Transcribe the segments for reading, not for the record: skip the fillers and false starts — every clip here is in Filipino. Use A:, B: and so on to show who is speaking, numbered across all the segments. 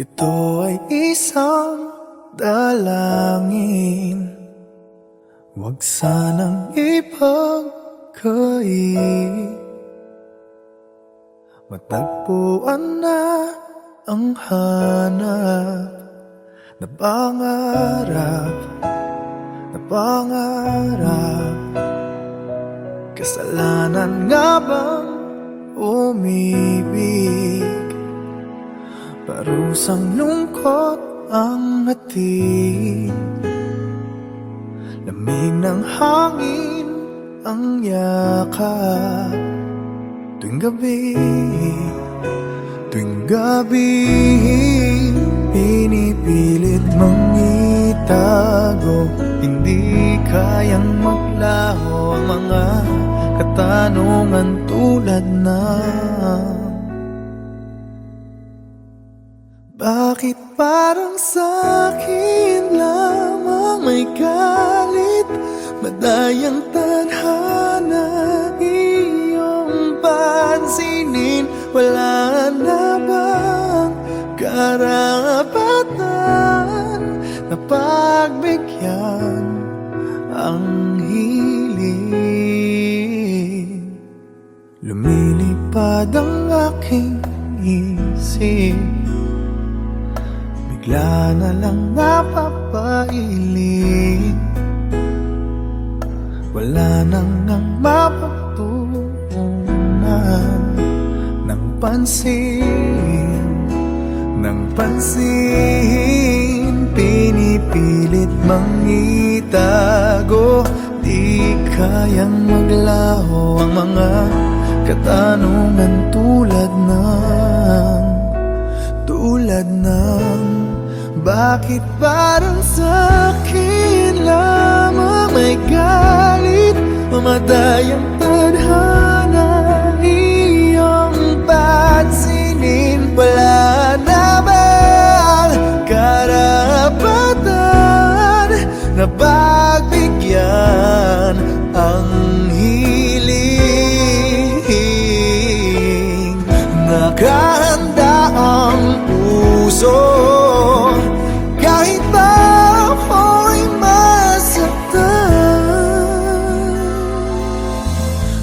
A: Ito ay isang dalangin, huwag sanang ipagkait. Matagpuan na ang hanap na pangarap, na pangarap. Kasalanan nga bang umibig? Parusang lungkot ang hatid, lamig ng hangin ang yakap. Tuwing gabi, tuwing gabi, pinipilit mong itago. Hindi kayang maglaho ang mga katanungan tulad ng bakit parang sa'kin lamang may galit? Madayang tadhana iyong pansinin. Wala na bang karapatan na pagbigyan ang hiling? Lumilipad ang aking isip, bigla na lang napapailing. Wala nang ang mapagtuunan ng pansin, ng pansin. Pinipilit mang itago, di kayang maglaho ang mga katanungan tulad ng bakit parang sa'kin lamang may galit? Mamadayang tadhana iyong pansinin. Wala na bang karapatan na pagbigyan ang hiling? Nakahanda ang puso kahit pa ako'y masaktan.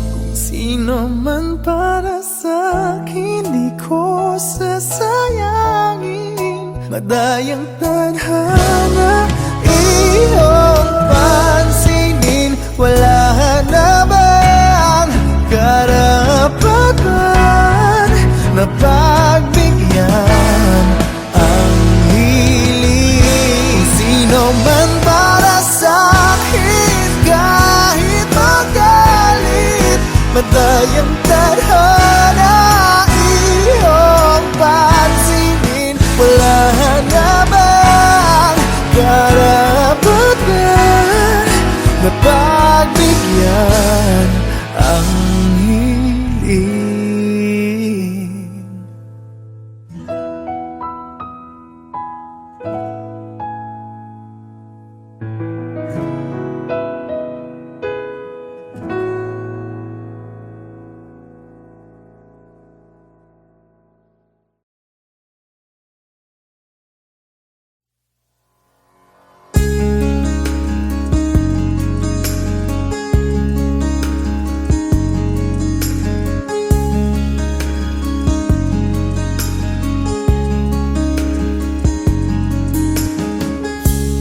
A: Kung sino man para sa'kin, di ko sasayangin. Madayang tadhana iyong pansinin. Wala na bang karapatan na pagbigyan ang hiling? Sino man para sa'kin, kahit magalit. Madayang tadhana iyong pansinin. Wala na bang karapatan na pagbigyan ang hiling?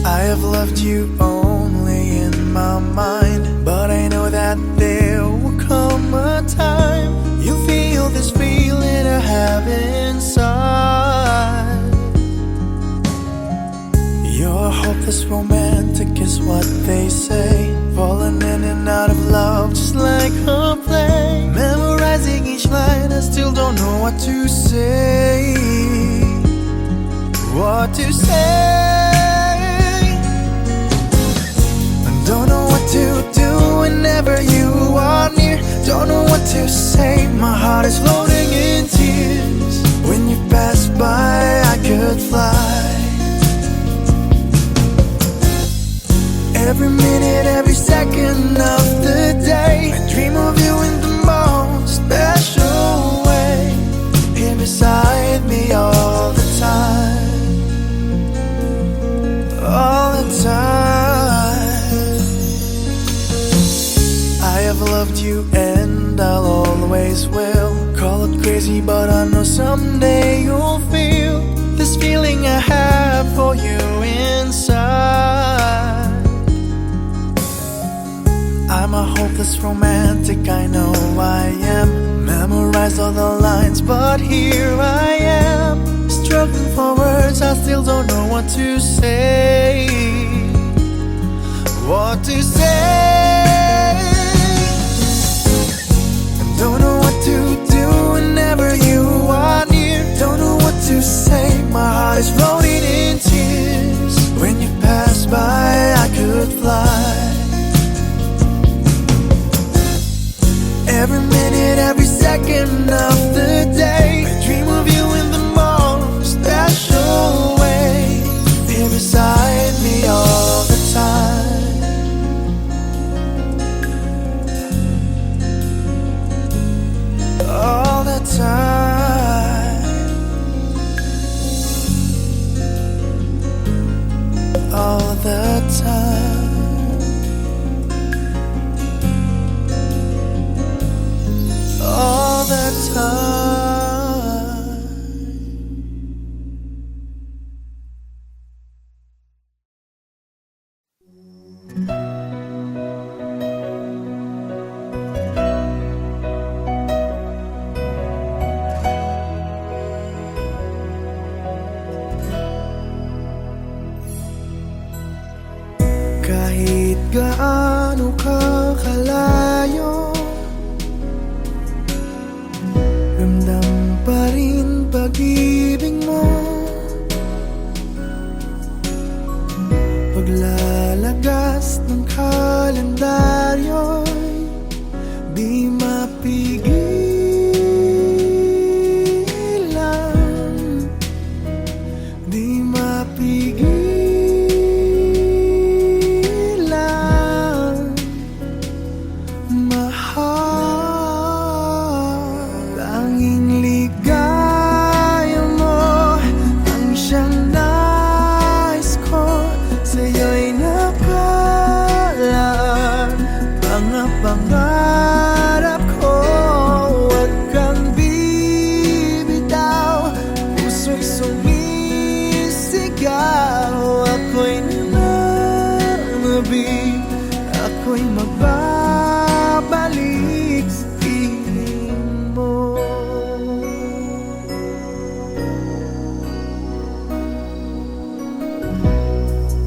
A: I've loved you only in my mind, but I know that there will come a time you feel this feeling I have inside. You're hopeless romantic is what they say, falling in and out of love just like a play. Memorizing each line, I still don't know what to say. What to say? Don't know what to do whenever you are near. Don't know what to say, my heart is floating in tears. When you pass by, I could fly. Every minute, every second of the day, I dream of you in the most special way. Here beside me all the time. time. I have loved you and I'll always will. Call it crazy, but I know someday you'll feel this feeling I have for you inside. I'm a hopeless romantic, I know I am. Memorized all the lines, but here I am, struggling for words, I still don't know what to say. What to say? Don't know what to do whenever you are near. Don't know what to say, my heart is floating in tears. When you pass by, I could fly. Every minute, every second of the day, I dream of you in the most special way. Here beside me all the time. All the time. All the time. All the time. Kahit gaano ka kalayo, ramdam pa rin pag-ibig mo. Paglalagas ng kalendaryo'y di mapigilan, di mapigilan. Pangarap ko, huwag kang bibitaw. Puso'y sumisigaw. Ako'y nananabig, ako'y magbabalik sa piling mo.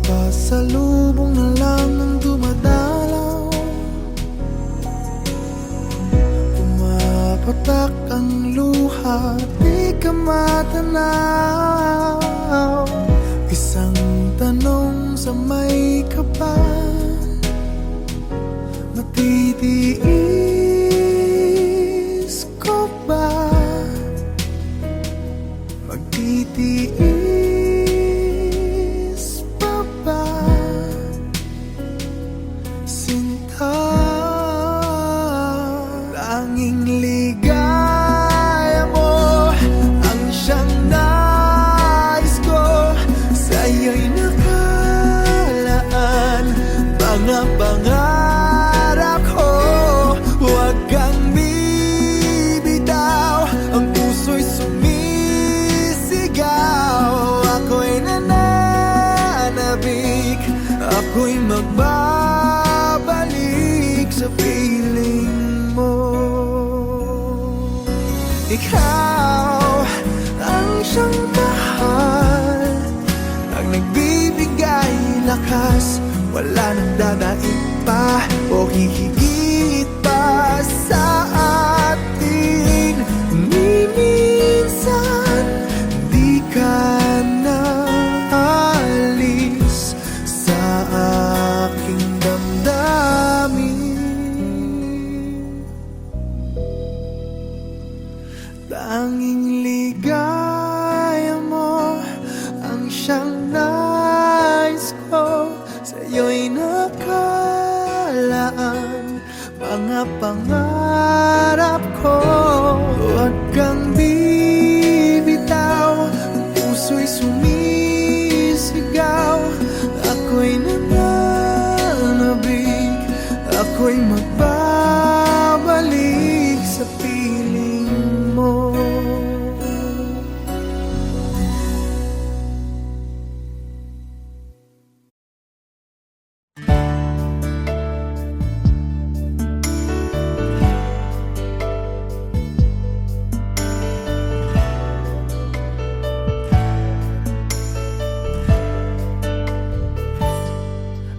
A: Pasalubong na lang ng dumadalaw, patak ang luha, di ka matanaw. Isang tanong sa may kapal, matitiis ko ba? Magtitiis pa ba? Sinta, tanging ligaya mo ang siyang nais ko. Sa'yo'y nakalaan mga pangarap ko. Huwag kang bibitaw, ang puso'y sumisigaw. Ako'y nananabik, ako'y magbabalik sa piling mo. Ikaw ang siyang mahal, ang nagbibigay lakas. Wala nang dadaig pa o hihigit pa sa atin. Ni minsan di ka na alis sa aking damdamin. Tanging ligaya mo ang siyang nais ko. Sa'yo'y nakalaan mga pangarap ko. Huwag kang bibitaw, ang puso'y sumisigaw. Ako'y ako'y magbabalik sa piling mo.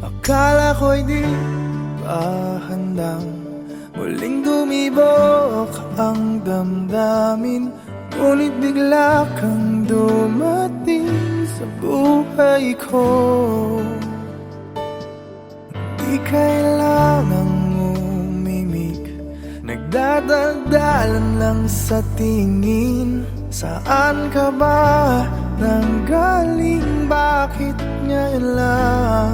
A: Akala ko'y di pa handang muling dumibok ang damdamin, ngunit bigla kang dumating sa buhay ko. Di kailangang umimik, nagdadagdalan lang sa tingin. Saan ka ba nanggaling? Bakit ngayon lang?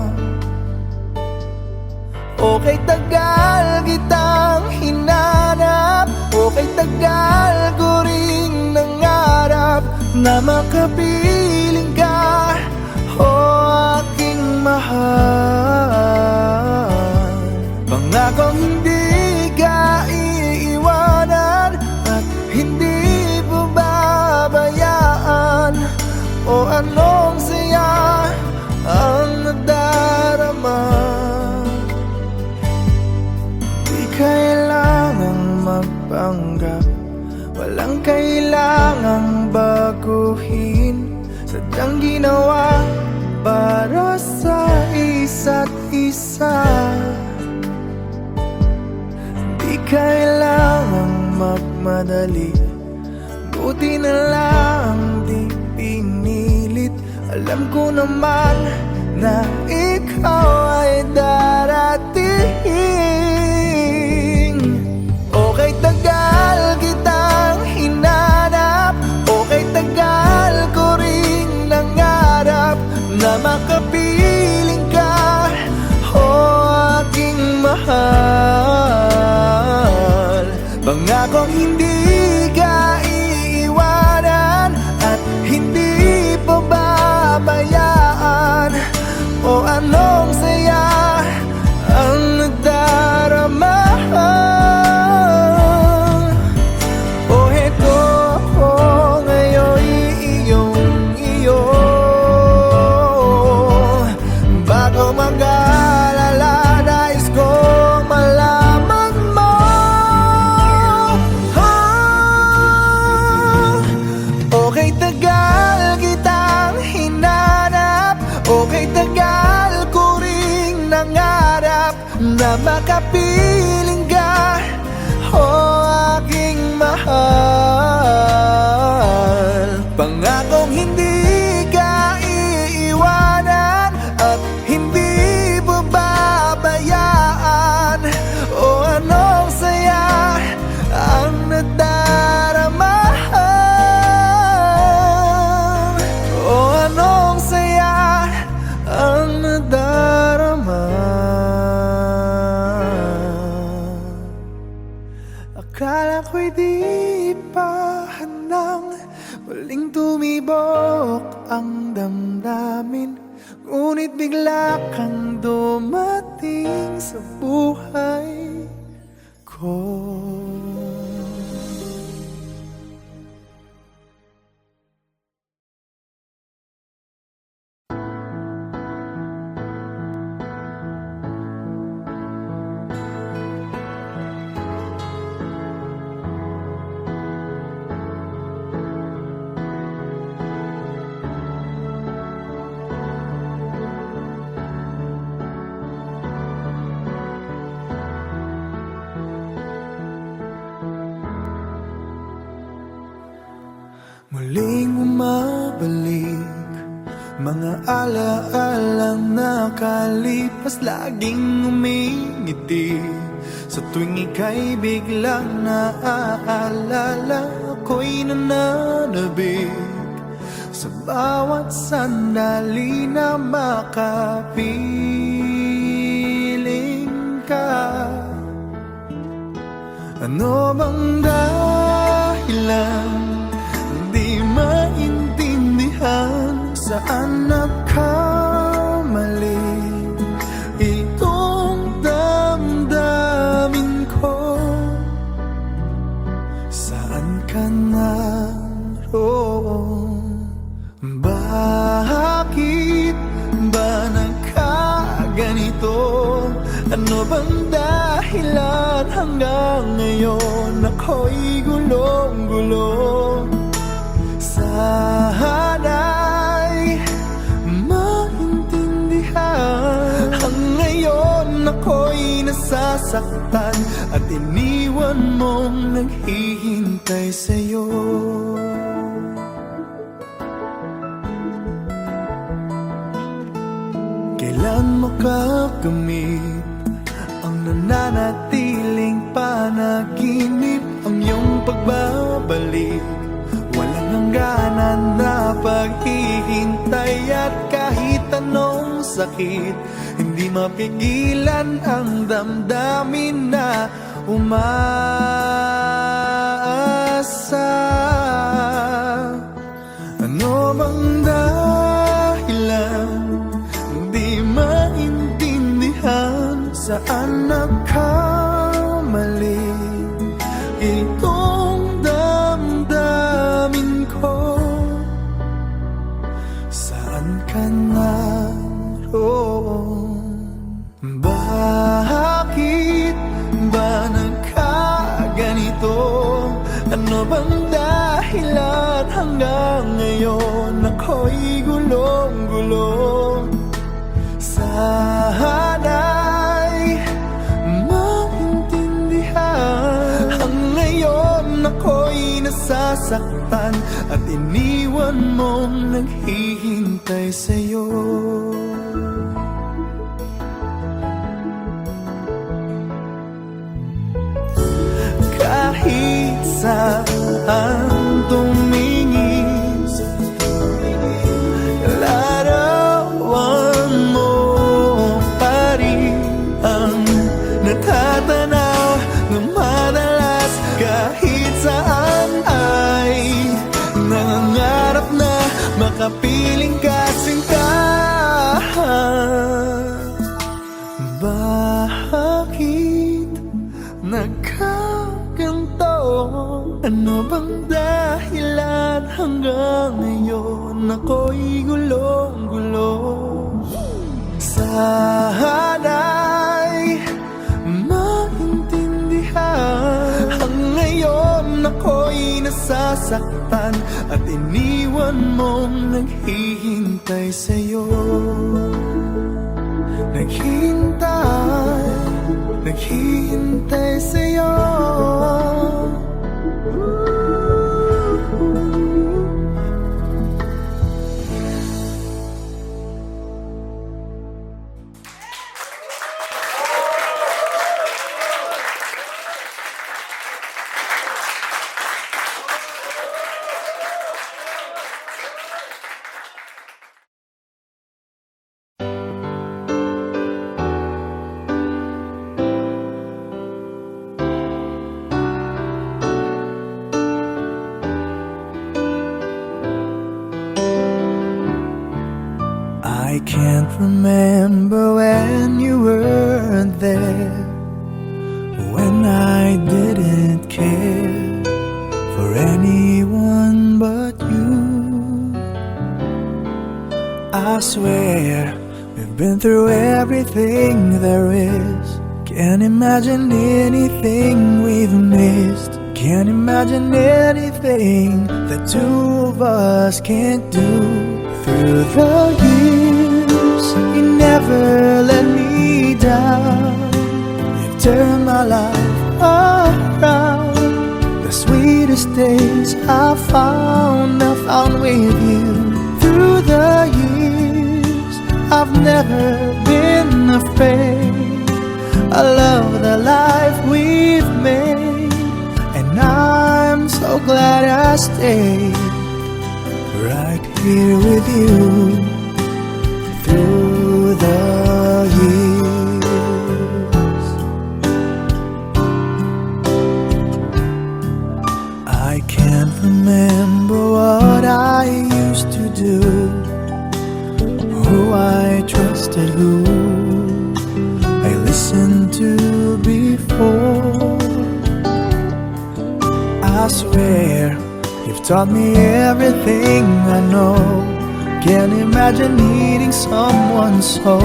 A: Okay, tagal kitang hinanap, okay, tagal ko ring nangarap na makapiling ka, o aking mahal. Pangakong hindi ka iiwanan at hindi babayaan, o anong saya ang nadarama. Kailangang magpanggap, walang kailangang baguhin, sadyang ginawa para sa isa't isa. Di kailangang magmadali, buti na lang di pinilit. Alam ko naman na ikaw ay darating. Okay, tagal kitang hinanap, okay, tagal ko ring nangarap na makapiling ka, o aking mahal. Pangakong hindi ka iiwanan at hindi pababayaan, o anong saya ang nadarama. Na makapiling ka, o aking mahal. Pangakong hindi ka iiwanan at hindi babayaan, o anong saya ang nadarama, o anong saya ang nadarama. Akala ko'y di pa handang muling tumibok ang damdamin, ngunit bigla kang dumating sa buhay ko. Muling bumabalik mga alaalang nakalipas, laging umingiti sa tuwing ika'y biglang naaalala. Ako'y nananabik sa bawat sandali na makapiling ka. Ano bang dahilan? Di maintindihan saan nagkamali itong damdamin. Ano bang dahilan hanggang ngayon ako'y gulong-gulong? Sana'y maintindihan. Ngayon ako'y nasasaktan at iniwan mong naghihintay sa'yo. Kailan makakamit ang nananatiling panaginip? Ang iyong pagbabalik, walang hangganan na paghihintay. At kahit anong sakit, hindi mapigilan ang damdamin na umaasa. Ano bang dahilan? Di maintindihan. Saan nagkamali itong damdamin ko? Saan ka naroon? Bakit ba nagkaganito? Ano bang dahilan hanggang ngayon ako'y gulong-gulong? Sana'y maintindihan. Ngayon ako'y nasasaktan at iniwan mong naghihintay sa'yo. Kahit saan tumingin, larawan mo pa rin ang natatanaw ng madalas. Kahit saan ay nangangarap na makapiling ka, sinta. Bakit nagkaganto? Ano bang dahilan hanggang ngayon ako'y gulong-gulong? Sana'y maintindihan. Ngayon ako'y nasasaktan at iniwan mong naghihintay sa'yo. Naghihintay sa'yo. I can't remember when you weren't there, when I didn't care for anyone but you. I swear we've been through everything there is. Can't imagine anything we've missed. Can't imagine anything the two of us can't do. Through the years, you never let me down. You've turned my life around. The sweetest days I found with you. Through the years, I've never been afraid. I love the life we've made, and I'm so glad I stayed right here with you through the years. I can't remember what I used to do, who I trusted, who I listened to before. I swear you've taught me everything I know. Can't imagine needing someone so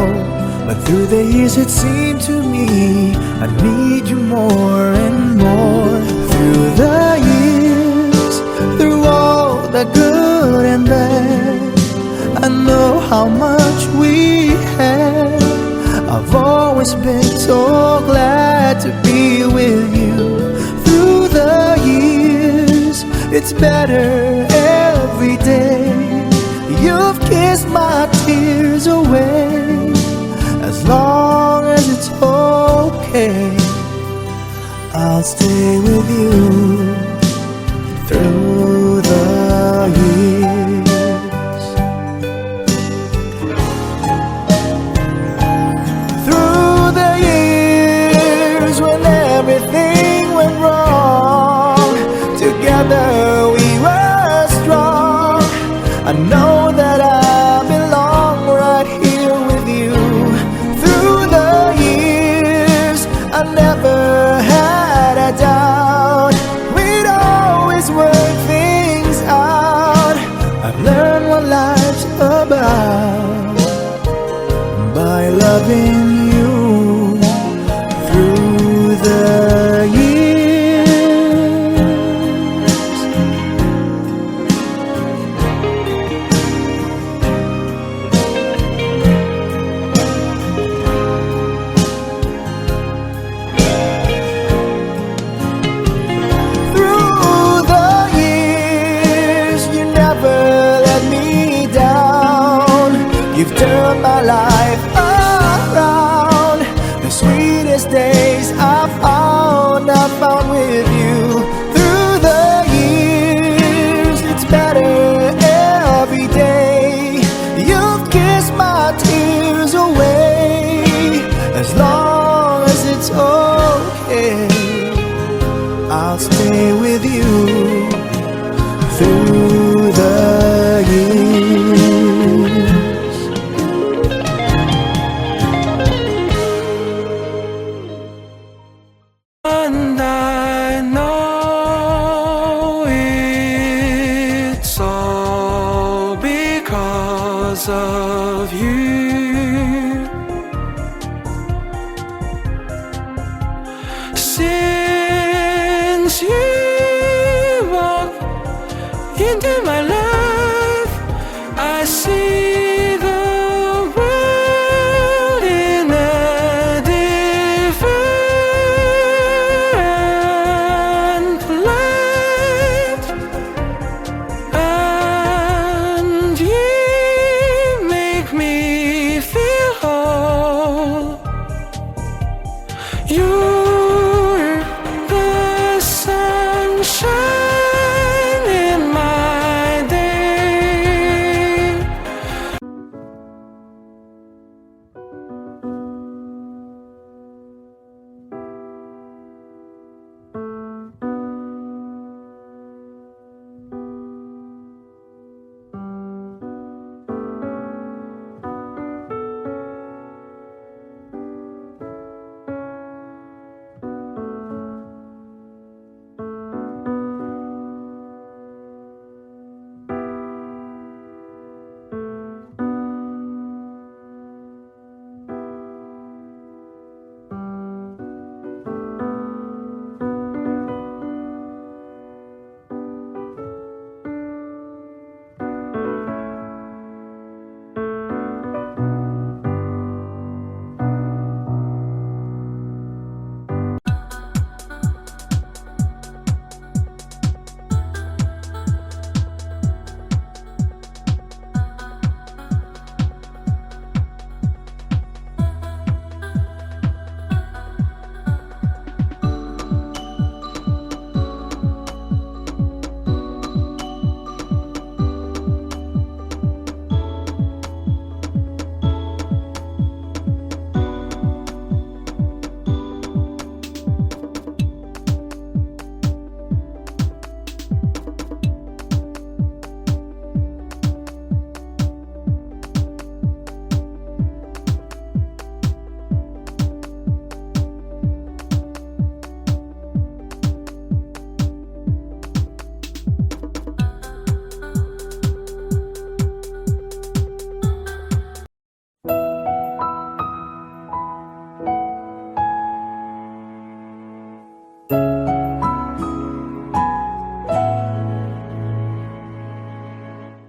A: But through the years it seemed to me I need you more and more. Through the years, through all the good and bad, I know how much we had. I've always been so glad to be with you. Through the years, it's better every day. You've kissed my tears away. As long as it's okay, I'll stay with you through the years. Through the years when everything went wrong, together we were strong. I know that I belong right here with you. Through the years, I never had a doubt. We'd always work things out. I've learned what life's about by loving you through the years. Through the years, you never let me down. You've turned my life around. The sweetest days I found with you. Through the years, it's better every day. You've kissed my tears away. As long as it's okay, I'll stay with you through the years.
B: And I know it's all because of you. Since you walked into my life, I see the world in a different light, and you make me feel whole. You're the sunshine in my day.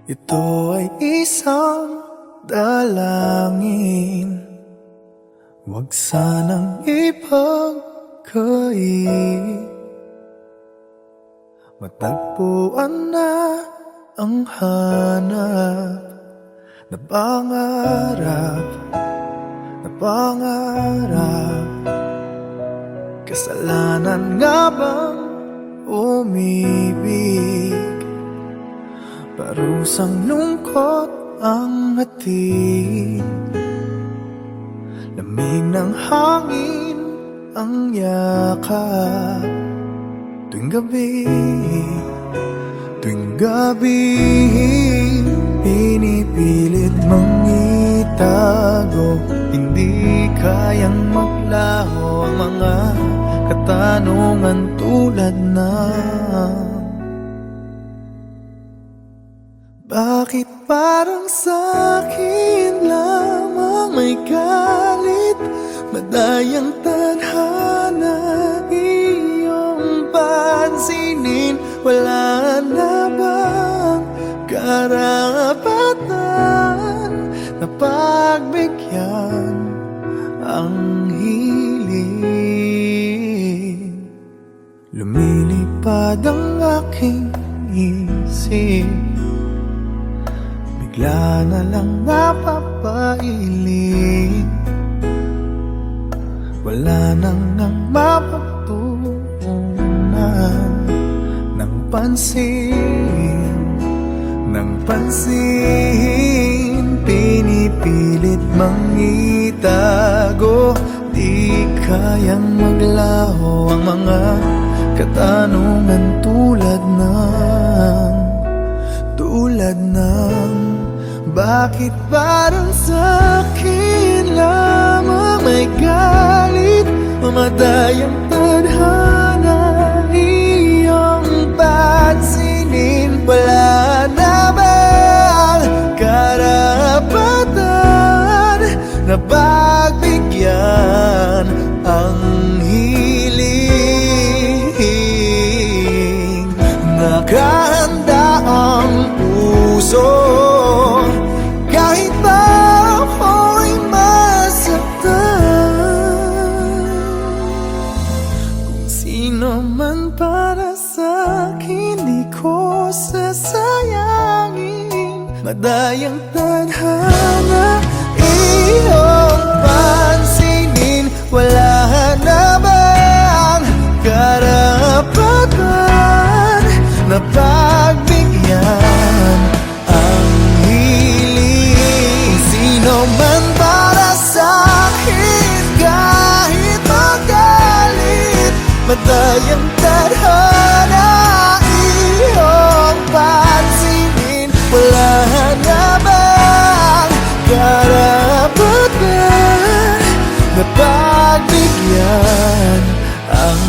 A: Ito ay isang dalangin, huwag sanang ipagkait. Matagpuan na ang hanap na pangarap, na pangarap. Kasalanan nga bang umibig? Parusang lungkot ang hatid, lamig ng hangin ang yakap. Tuwing gabi, tuwing gabi, pinipilit mang itago. Hindi kayang maglaho ang mga katanungan tulad ng bakit parang sa'kin lamang may galit, madayang tadhana iyong pansinin? Wala na bang karapatan na pagbigyan ang hiling? Lumilipad ang aking isip, bigla na lang napapailing. Wala nang nang mapagtuunan ng pansin, ng pansin. Pinipilit mang itago, di kayang maglaho ang mga katanungan tulad ng bakit parang sa'kin lamang may galit, mamadayang tadhana iyong pansinin? Wala na bang karapatan na pagbigyan ang hiling? Nakahanda ang puso kahit pa ako'y masaktan. Kung sino man para sa'kin, di ko sasayangin. Madayang tadhana iyong pansinin. Wala na bang karapatan na pagbigyan ang hiling? Sino man para sa'kin, kahit magalit, madayang tadhana iyong pansinin. Wala na bang karapatan na pagbigyan ang